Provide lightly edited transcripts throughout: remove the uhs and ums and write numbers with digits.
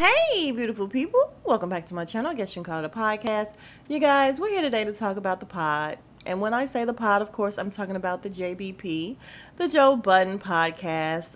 Hey, beautiful people. Welcome back to my channel. I guess you can call it a podcast. You guys, we're here today to talk about the pod. And when I say the pod, of course, I'm talking about the JBP, the Joe Budden Podcast,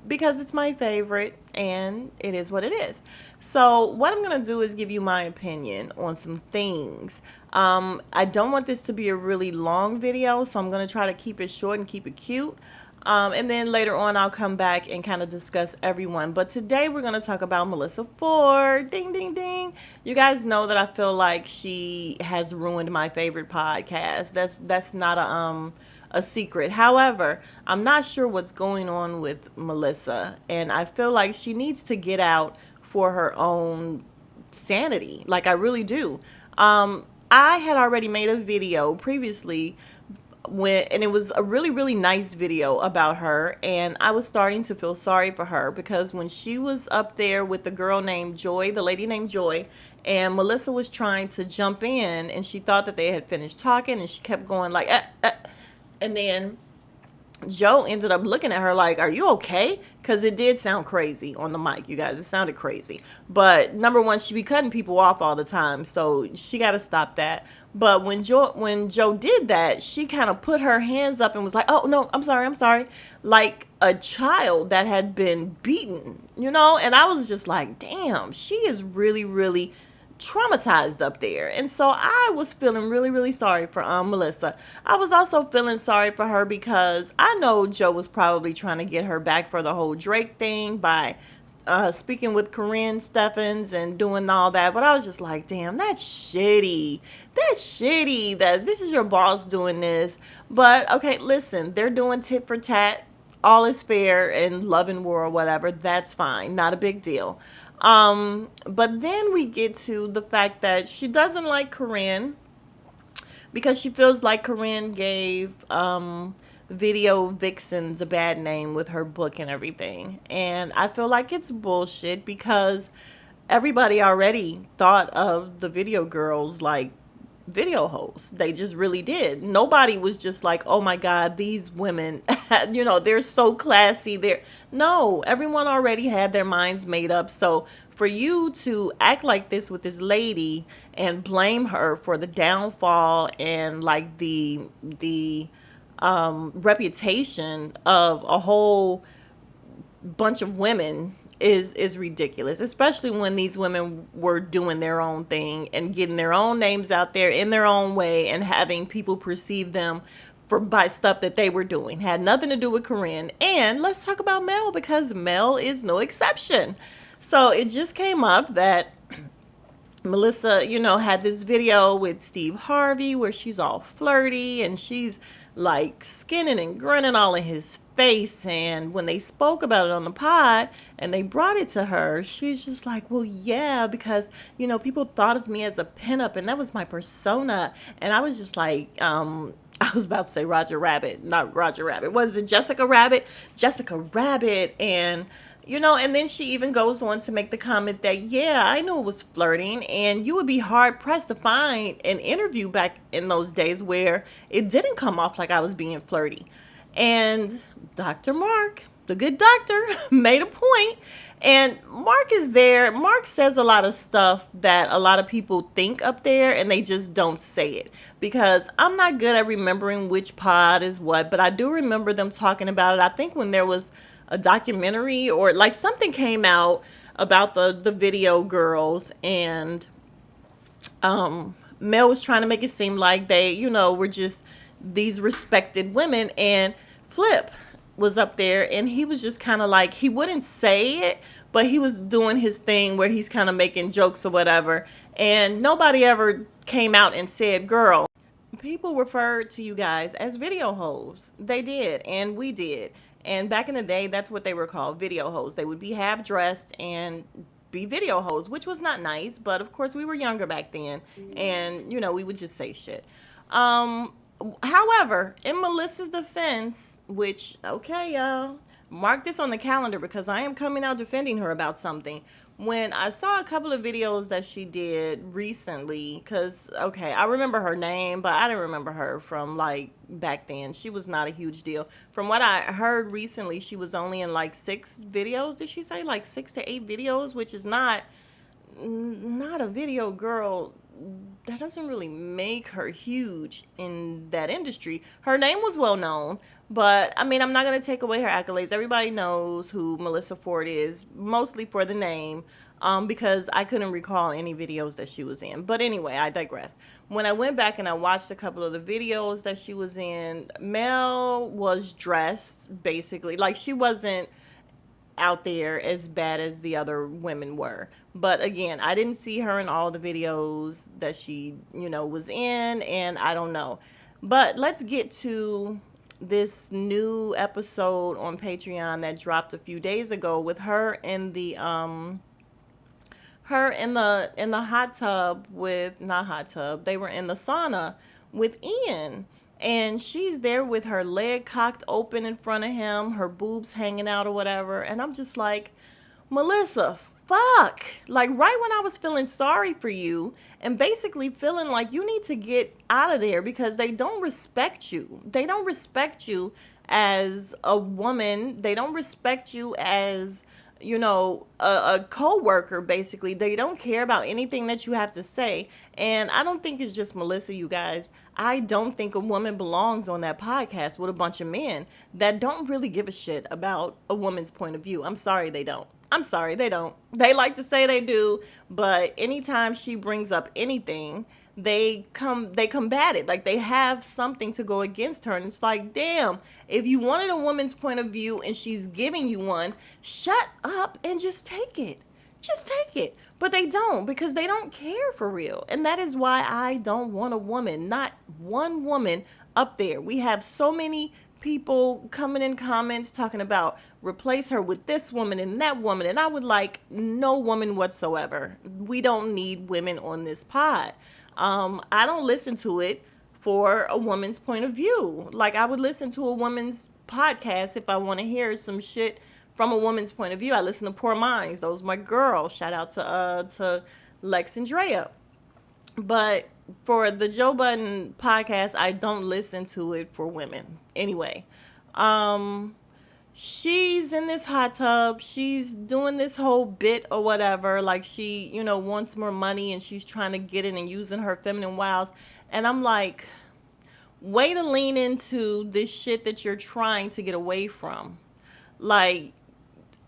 because it's my favorite and it is what it is. So what I'm going to do is give you my opinion on some things. I don't want this to be a really long video, so I'm going to try to keep it short and keep it cute. And then later on, I'll come back and kind of discuss everyone. But today, we're going to talk about Melissa Ford. Ding, ding, ding. You guys know that I feel like she has ruined my favorite podcast. That's not a secret. However, I'm not sure what's going on with Melissa. And I feel like she needs to get out for her own sanity. Like, I really do. I had already made a video previously and it was a really nice video about her, and I was starting to feel sorry for her because when she was up there with the girl named Joy, the lady named Joy, and Melissa was trying to jump in and she thought that they had finished talking and she kept going like and then Joe ended up looking at her like, are you okay? Because it did sound crazy on the mic, you guys. It sounded crazy. But number one, she be cutting people off all the time, so she got to stop that. But when Joe did that, she kind of put her hands up and was like, oh, no, I'm sorry. Like a child that had been beaten, And I was just like, damn, she is really traumatized up there. And so I was feeling really sorry for Melissa. I was also feeling sorry for her because I know Joe was probably trying to get her back for the whole Drake thing by speaking with Corinne Steffens and doing all that. But I was just like, damn, that's shitty. That's shitty that this is your boss doing this. But okay, listen, they're doing tit for tat. All is fair in love and war or whatever. That's fine. Not a big deal. But then we get to the fact that she doesn't like Corinne because she feels like Corinne gave Video Vixens a bad name with her book and everything. And I feel like it's bullshit because everybody already thought of the video girls like video hosts. They just really did. Nobody was just like, oh my God, these women, they're so classy. No, everyone already had their minds made up. So for you to act like this with this lady and blame her for the downfall and like the reputation of a whole bunch of women is ridiculous, especially when these women were doing their own thing and getting their own names out there in their own way and having people perceive them by stuff that they were doing. Had nothing to do with Corinne. And let's talk about Mel because Mel is no exception. So it just came up that Melissa, had this video with Steve Harvey where she's all flirty and she's like skinning and grinning all in his face. And when they spoke about it on the pod and they brought it to her, she's just like, well, yeah, because, people thought of me as a pinup and that was my persona. And I was just like, I was about to say Roger Rabbit, not Roger Rabbit. Was it Jessica Rabbit? Jessica Rabbit. And and then she even goes on to make the comment that, yeah, I knew it was flirting, and you would be hard pressed to find an interview back in those days where it didn't come off like I was being flirty. And Dr. Mark, the good doctor, made a point, and Mark is there. Mark says a lot of stuff that a lot of people think up there, and they just don't say it because I'm not good at remembering which pod is what, but I do remember them talking about it. I think when there was a documentary or like something came out about the video girls, and Mel was trying to make it seem like they, were just these respected women, and Flip was up there and he was just kind of like, he wouldn't say it, but he was doing his thing where he's kind of making jokes or whatever, and nobody ever came out and said, girl, people referred to you guys as video hoes. They did, and we did. And back in the day, that's what they were called, video hoes. They would be half dressed and be video hoes, which was not nice. But of course, we were younger back then. And, we would just say shit. However, in Melissa's defense, which, okay, y'all, mark this on the calendar because I am coming out defending her about something. When I saw a couple of videos that she did recently, because, okay, I remember her name, but I didn't remember her from like back then. She was not a huge deal. From what I heard recently, she was only in like 6 videos. Did she say like 6 to 8 videos, which is not a video girl. That doesn't really make her huge in that industry. Her name was well known, but I mean, I'm not going to take away her accolades. Everybody knows who Melissa Ford is, mostly for the name, because I couldn't recall any videos that she was in. But anyway, I digress. When I went back and I watched a couple of the videos that she was in, Mel was dressed basically like she wasn't out there as bad as the other women were. But again, I didn't see her in all the videos that she, was in, and I don't know. But let's get to this new episode on Patreon that dropped a few days ago with her in the hot tub with, not hot tub, they were in the sauna with Ian. And she's there with her leg cocked open in front of him, her boobs hanging out or whatever. And I'm just like, Melissa, fuck. Like, right when I was feeling sorry for you and basically feeling like you need to get out of there because they don't respect you. They don't respect you as a woman. They don't respect you as, a co-worker, basically. They don't care about anything that you have to say. And I don't think it's just Melissa, you guys. I don't think a woman belongs on that podcast with a bunch of men that don't really give a shit about a woman's point of view. I'm sorry they don't. I'm sorry they don't. They like to say they do, but anytime she brings up anything, they combat it. Like, they have something to go against her. And it's like, damn, if you wanted a woman's point of view and she's giving you one, shut up and just take it. Just take it. But they don't, because they don't care for real. And that is why I don't want a woman, not one woman up there. We have so many people coming in comments talking about replace her with this woman and that woman. And I would like no woman whatsoever. We don't need women on this pod. I don't listen to it for a woman's point of view. Like, I would listen to a woman's podcast if I want to hear some shit from a woman's point of view. I listen to Poor Minds. Those are my girls. Shout out to Lex and Drea. But for the Joe Budden podcast, I don't listen to it for women. Anyway, she's in this hot tub. She's doing this whole bit or whatever. Like, she, wants more money and she's trying to get it and using her feminine wiles. And I'm like, way to lean into this shit that you're trying to get away from. Like,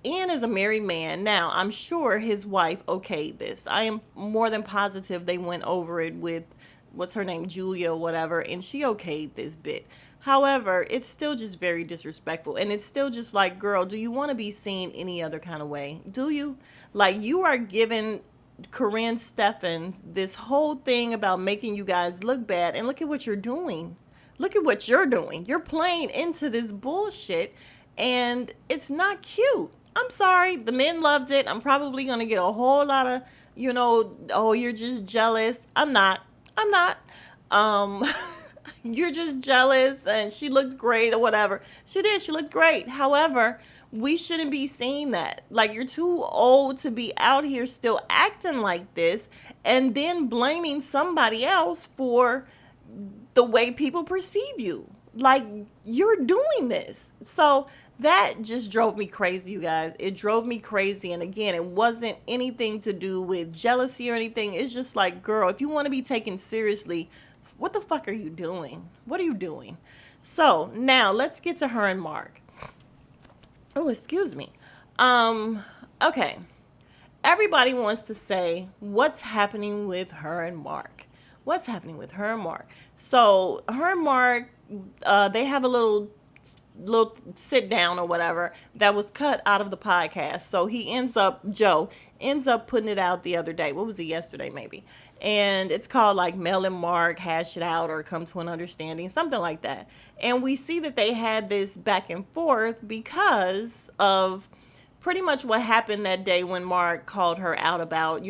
Ian is a married man. Now, I'm sure his wife okayed this. I am more than positive they went over it with, what's her name, Julia or whatever, and she okayed this bit. However, it's still just very disrespectful. And it's still just like, girl, do you want to be seen any other kind of way? Do you? Like, you are giving Corinne Steffens this whole thing about making you guys look bad. And look at what you're doing. Look at what you're doing. You're playing into this bullshit. And it's not cute. I'm sorry. The men loved it. I'm probably going to get a whole lot of, oh, you're just jealous. I'm not. You're just jealous and she looked great or whatever. She did. She looked great. However, we shouldn't be seeing that. Like, you're too old to be out here still acting like this and then blaming somebody else for the way people perceive you. Like, you're doing this. So that just drove me crazy, you guys. It drove me crazy. And again, it wasn't anything to do with jealousy or anything. It's just like, girl, if you want to be taken seriously, what the fuck are you doing? What are you doing? So now let's get to her and Mark. Oh, excuse me. Okay. Everybody wants to say what's happening with her and Mark. What's happening with her and Mark? So her and Mark, they have a little sit down or whatever that was cut out of the podcast. So Joe ends up putting it out the other day. What was it, yesterday maybe? And it's called like Mel and Mark hash it out or come to an understanding, something like that. And we see that they had this back and forth because of pretty much what happened that day when Mark called her out about,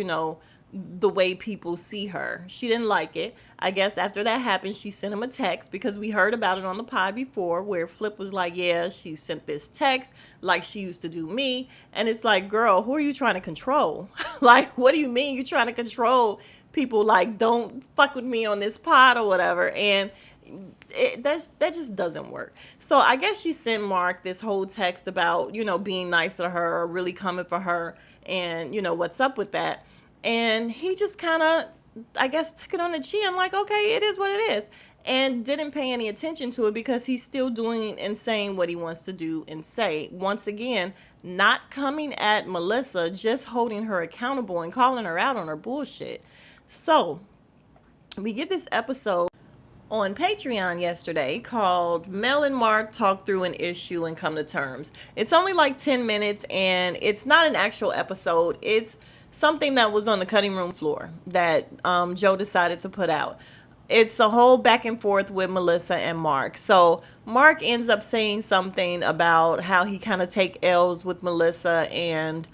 the way people see her. She didn't like it. I guess after that happened, she sent him a text because we heard about it on the pod before where Flip was like, yeah, she sent this text like she used to do me. And it's like, girl, who are you trying to control? Like, what do you mean you're trying to control people? Like, don't fuck with me on this pod or whatever. And that just doesn't work. So I guess she sent Mark this whole text about, being nice to her or really coming for her and, what's up with that. And he just kind of, I guess, took it on the chin like, okay, it is what it is. And didn't pay any attention to it because he's still doing and saying what he wants to do and say. Once again, not coming at Melissa, just holding her accountable and calling her out on her bullshit. So we get this episode on Patreon yesterday called Mel and Mark Talk Through an Issue and Come to Terms. It's only like 10 minutes and it's not an actual episode. It's something that was on the cutting room floor that Joe decided to put out. It's a whole back and forth with Melissa and Mark. So Mark ends up saying something about how he kind of take L's with Melissa and,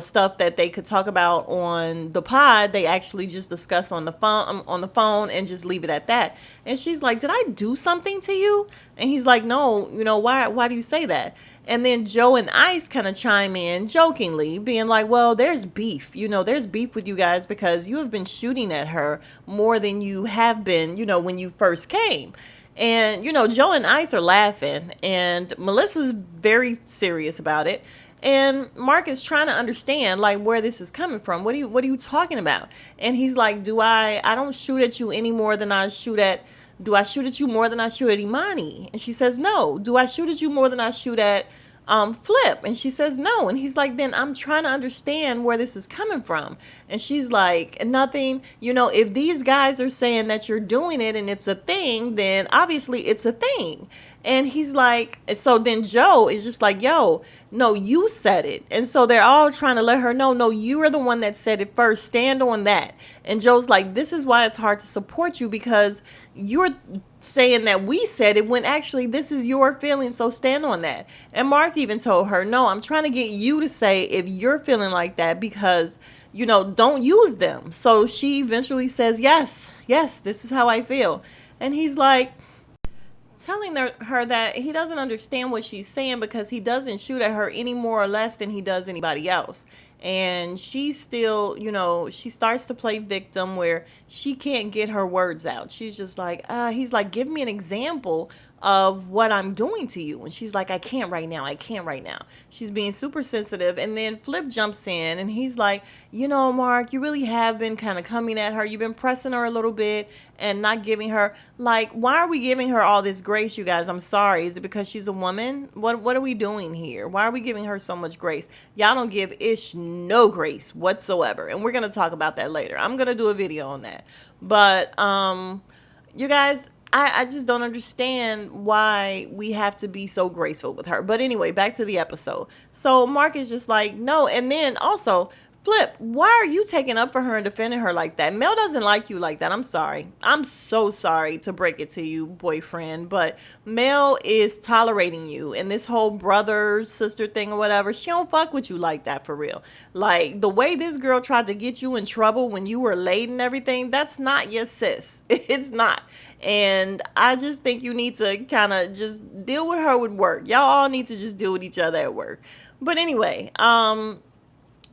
stuff that they could talk about on the pod. They actually just discuss on the phone and just leave it at that. And she's like, did I do something to you? And he's like, no, why do you say that? And then Joe and Ice kind of chime in jokingly, being like, well, there's beef. There's beef with you guys because you have been shooting at her more than you have been, when you first came. And, Joe and Ice are laughing and Melissa's very serious about it. And Mark is trying to understand like where this is coming from. What are you talking about? And he's like, I don't shoot at you any more than do I shoot at you more than I shoot at Imani? And she says, no. Do I shoot at you more than I shoot at Flip? And she says, no. And he's like, then I'm trying to understand where this is coming from. And she's like, nothing. If these guys are saying that you're doing it and it's a thing, then obviously it's a thing. And he's like, and so then Joe is just like, yo, no, you said it. And so they're all trying to let her know, no, you are the one that said it first. Stand on that. And Joe's like, this is why it's hard to support you because you're saying that we said it when actually this is your feeling. So stand on that. And Mark even told her, no, I'm trying to get you to say if you're feeling like that because, don't use them. So she eventually says, yes, this is how I feel. And he's like, telling her that he doesn't understand what she's saying because he doesn't shoot at her any more or less than he does anybody else. And she's still, she starts to play victim where she can't get her words out. She's just like, he's like, give me an example of what I'm doing to you. And she's like, I can't right now. She's being super sensitive. And then Flip jumps in and he's like, Mark, you really have been kind of coming at her. You've been pressing her a little bit and not giving her, like, why are we giving her all this grace, you guys? I'm sorry. Is it because she's a woman? What are we doing here? Why are we giving her so much grace? Y'all don't give Ish no grace whatsoever. And we're going to talk about that later. I'm going to do a video on that. But, you guys, I just don't understand why we have to be so graceful with her. But anyway, back to the episode. So Mark is just like, no. And then also, Flip, why are you taking up for her and defending her like that? Mel doesn't like you like that. I'm sorry. I'm so sorry to break it to you, boyfriend. But Mel is tolerating you. And this whole brother, sister thing or whatever, she don't fuck with you like that for real. Like, the way this girl tried to get you in trouble when you were late and everything, that's not your sis. It's not. And I just think you need to kind of just deal with her with work. Y'all all need to just deal with each other at work. But anyway,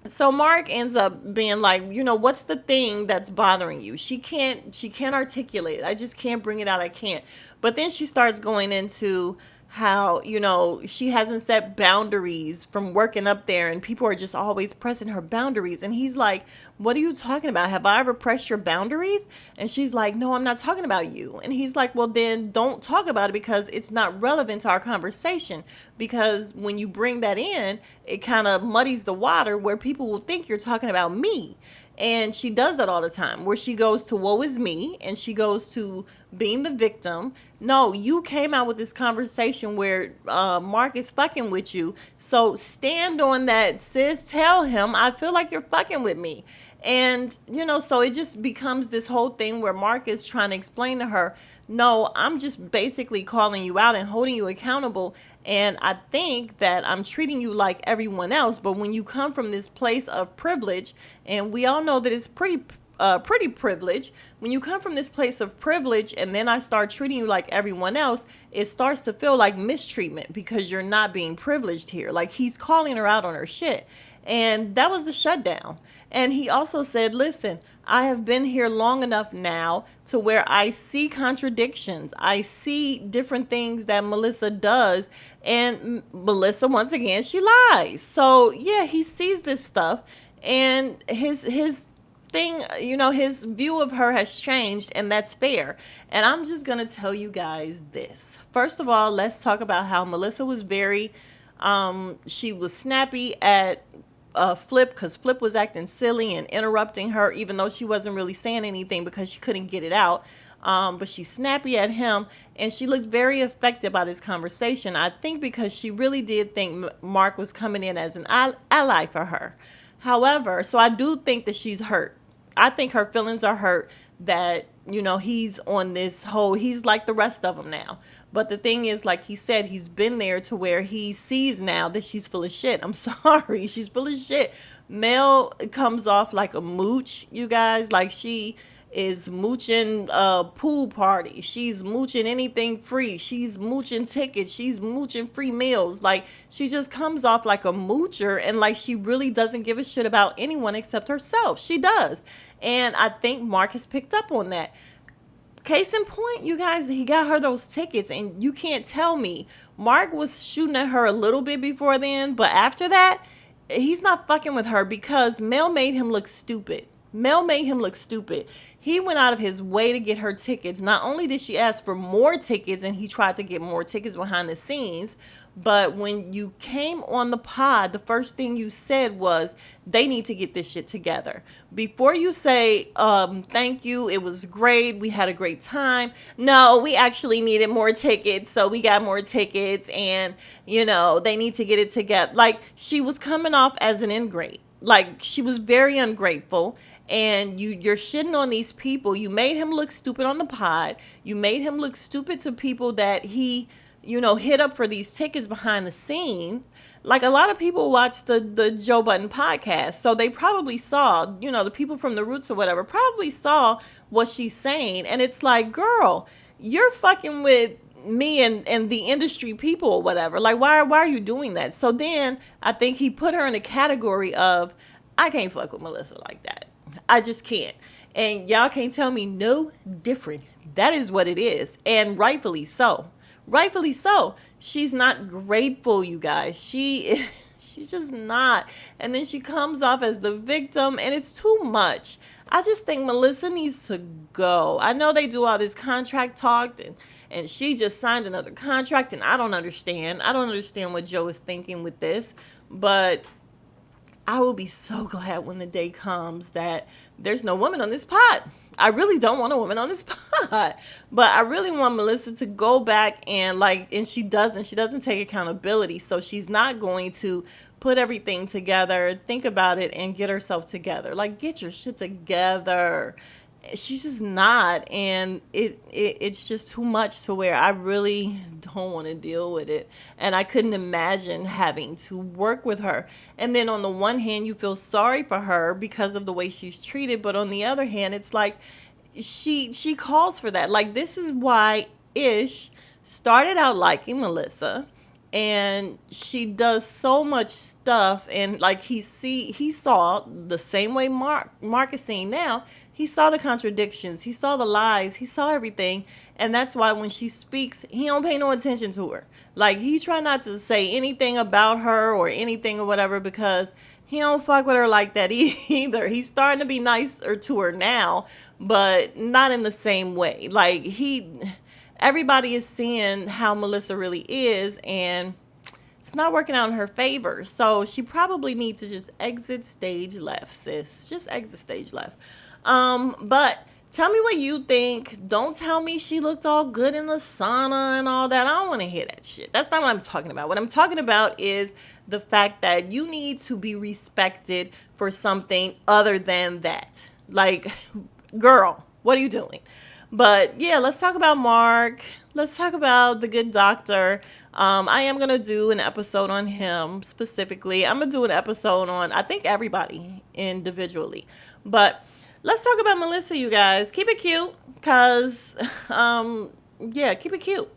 so Mark ends up being like, what's the thing that's bothering you? She can't articulate it. I just can't bring it out. I can't. But then she starts going into how, she hasn't set boundaries from working up there and people are just always pressing her boundaries. And he's like, what are you talking about? Have I ever pressed your boundaries? And she's like, no, I'm not talking about you. And he's like, well, then don't talk about it because it's not relevant to our conversation. Because when you bring that in, it kind of muddies the water where people will think you're talking about me. And she does that all the time where she goes to woe is me and she goes to being the victim. No, you came out with this conversation where Mark is fucking with you. So stand on that, sis. Tell him I feel like you're fucking with me. And, so it just becomes this whole thing where Mark is trying to explain to her, no, I'm just basically calling you out and holding you accountable. And I think that I'm treating you like everyone else. But when you come from this place of privilege, and we all know that it's pretty privilege. When you come from this place of privilege and then I start treating you like everyone else, it starts to feel like mistreatment because you're not being privileged here. Like he's calling her out on her shit. And that was the shutdown. And he also said, listen, I have been here long enough now to where I see contradictions. I see different things that Melissa does. And Melissa, once again, she lies. So yeah, he sees this stuff and his thing, his view of her has changed, and that's fair. And I'm just going to tell you guys this. First of all, let's talk about how Melissa was she was snappy at Flip because Flip was acting silly and interrupting her, even though she wasn't really saying anything because she couldn't get it out. But she's snappy at him, and she looked very affected by this conversation. I think because she really did think Mark was coming in as an ally for her. However, so I do think that she's hurt. I think her feelings are hurt that, he's on this he's like the rest of them now. But the thing is, like he said, he's been there to where he sees now that she's full of shit. I'm sorry. She's full of shit. Mel comes off like a mooch, you guys. Like she is mooching pool party. She's mooching anything free. She's mooching tickets. She's mooching free meals. Like she just comes off like a moocher, and like she really doesn't give a shit about anyone except herself. She does. And I think Mark has picked up on that. Case in point, you guys, he got her those tickets, and you can't tell me Mark was shooting at her a little bit before then, but after that, he's not fucking with her because Mel made him look stupid. Mel made him look stupid. He went out of his way to get her tickets. Not only did she ask for more tickets, and he tried to get more tickets behind the scenes, but when you came on the pod, the first thing you said was, they need to get this shit together. Before you say, thank you, it was great, we had a great time. No, we actually needed more tickets, so we got more tickets, and, they need to get it together. Like, she was coming off as an ingrate. Like, she was very ungrateful. And you're shitting on these people. You made him look stupid on the pod. You made him look stupid to people that he, hit up for these tickets behind the scene. Like a lot of people watch the Joe Budden podcast. So they probably saw, the people from the Roots or whatever probably saw what she's saying. And it's like, girl, you're fucking with me and the industry people or whatever. Like, why are you doing that? So then I think he put her in a category of, I can't fuck with Melissa like that. I just can't. And y'all can't tell me no different. That is what it is. And rightfully so. Rightfully so. She's not grateful, you guys. She's just not. And then she comes off as the victim, and it's too much. I just think Melissa needs to go. I know they do all this contract talk, and she just signed another contract, and I don't understand. I don't understand what Joe is thinking with this. But I will be so glad when the day comes that there's no woman on this pod. I really don't want a woman on this pod, but I really want Melissa to go back and she doesn't take accountability. So she's not going to put everything together, think about it, and get herself together. Like, get your shit together. She's just not, and it's just too much to where I really don't want to deal with it. And I couldn't imagine having to work with her. And then on the one hand, you feel sorry for her because of the way she's treated, but on the other hand, it's like she calls for that. Like, this is why Ish started out liking Melissa. And she does so much stuff, and like he saw the same way Mark is seeing now. He saw the contradictions, he saw the lies, he saw everything, and that's why when she speaks, he don't pay no attention to her. Like, he try not to say anything about her or anything or whatever because he don't fuck with her like that either. He's starting to be nicer to her now, but not in the same way. Like, everybody is seeing how Melissa really is, and it's not working out in her favor. So she probably needs to just exit stage left, sis. Just exit stage left. But tell me what you think. Don't tell me she looked all good in the sauna and all that. I don't want to hear that shit. That's not what I'm talking about. What I'm talking about is the fact that you need to be respected for something other than that. Like, girl, what are you doing? But yeah, let's talk about Mark. Let's talk about the good doctor. I am going to do an episode on him specifically. I'm going to do an episode on, I think, everybody individually. But let's talk about Melissa, you guys. Keep it cute because, yeah, keep it cute.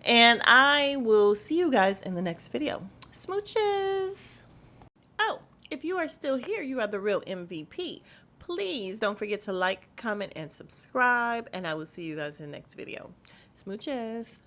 And I will see you guys in the next video. Smooches. Oh, if you are still here, you are the real MVP. Please don't forget to like, comment, and subscribe. And I will see you guys in the next video. Smooches.